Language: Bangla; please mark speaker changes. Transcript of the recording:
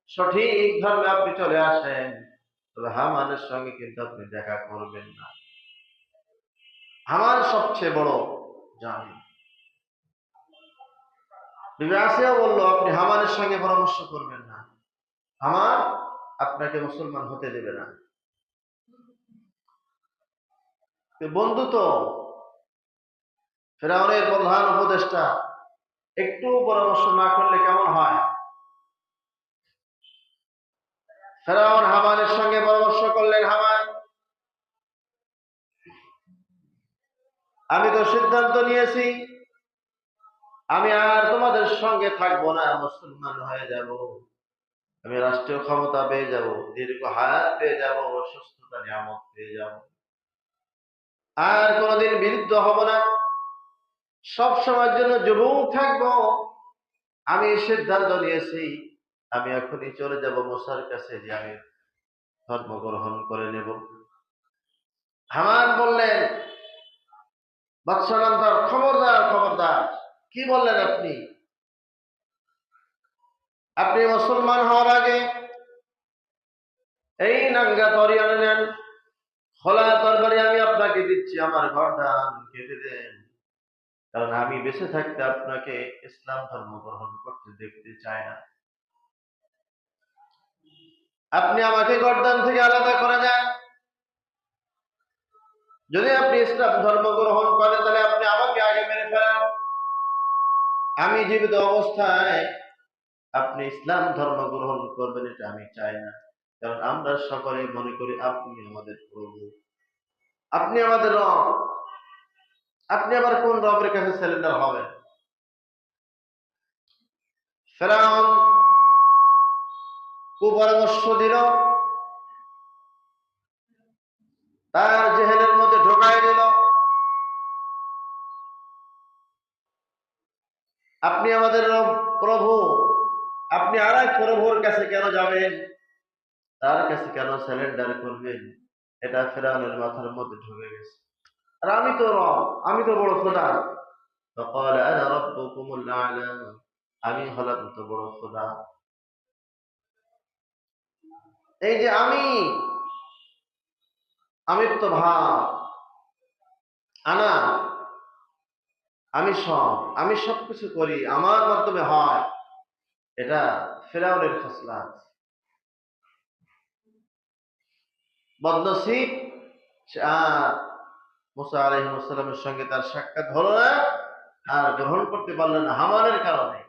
Speaker 1: সঠিক ধর্মে আপনি চলে আসেন, তবে হামানের সঙ্গে কিন্তু আপনি দেখা করবেন না। হামান সবচেয়ে বড় জালিম। বিবি আসিয়া বলল, আপনি হামানের সঙ্গে পরামর্শ করবেন না, হামান আপনাকে মুসলমান হতে দেবে না। বন্ধু তো ফেরাউনের প্রধান উপদেষ্টা, একটু পরামর্শ না করলে কেমন হয়? ফেরাউন হামানের সঙ্গে পরামর্শ করলেন, হামান আমি তো সিদ্ধান্ত নিয়েছি, আমি আর তোমাদের সঙ্গে থাকবো না, মুসলমান হয়ে যাব। আমি রাষ্ট্রীয় ক্ষমতা পেয়ে যাব, দীর্ঘ হায়াত পেয়ে যাব, সুস্থতা নিয়ামত পেয়ে যাব, আর কোনোদিন বিরুদ্ধ হব না, সব সময়ের জন্য যুবক থাকবো। আমি সিদ্ধান্ত নিয়েছি, আমি এখনই চলে যাব মুসার কাছে, যে আমি ধর্ম গ্রহণ করে নেব। হামান বললেন, বাদশাহ, খবরদার খবরদার, কি বললেন আপনি? আপনি মুসলমান হওয়ার আগে এই নাঙ্গা তরবারি নেন, খোলা তরবারি আমি আপনাকে দিচ্ছি, আমার গর্দান কেটে দেন, কারণ আমি বেঁচে থাকতে আপনাকে ইসলাম ধর্ম গ্রহণ করতে দেখতে চাই না। আপনি আমাকে গর্দান থেকে আলাদা করে দেন। যদি আপনি ইসলাম ধর্ম গ্রহণ করেন, তাহলে আপনি আমাকে আগে মেরে ফেলেন। আমি জীবিত অবস্থায় আপনি ইসলাম ধর্ম গ্রহণ করবেন, এটা আমি চাই না, কারণ আমরা সকলে মনে করি আপনি আমাদের প্রভু, আপনি আমাদের রব। আপনি আবার কোন রবের কাছে সারেন্ডার হবেন? ফেরাউন কুপরামর্শ দিল, তার জেহেনের মধ্যে ঢোকায় দিল, আপনি আমাদের রব প্রভু, আপনি আর এক প্রভুর কাছে কেন যাবেন, তার কাছে কেন সারেন্ডার করবেন? এটা ফেরাউনের মাথার মধ্যে ঢুকে গেছে। আর আমি তো রব, আমি তো বড় খোদা। فقال انا ربكم الاعلى, আমি হলাম তো বড় খোদা। এই যে আমি তো ভাব, আনা, আমি সবকিছু করি, আমার মাধ্যমে হয়, এটা ফেরাউনের খাসলাত। বদনসিব, আর মুসা আলাইহিস সালামের সঙ্গে তার সাক্ষাৎ হলো না, আর গ্রহণ করতে পারলেন না হামানের কারণে।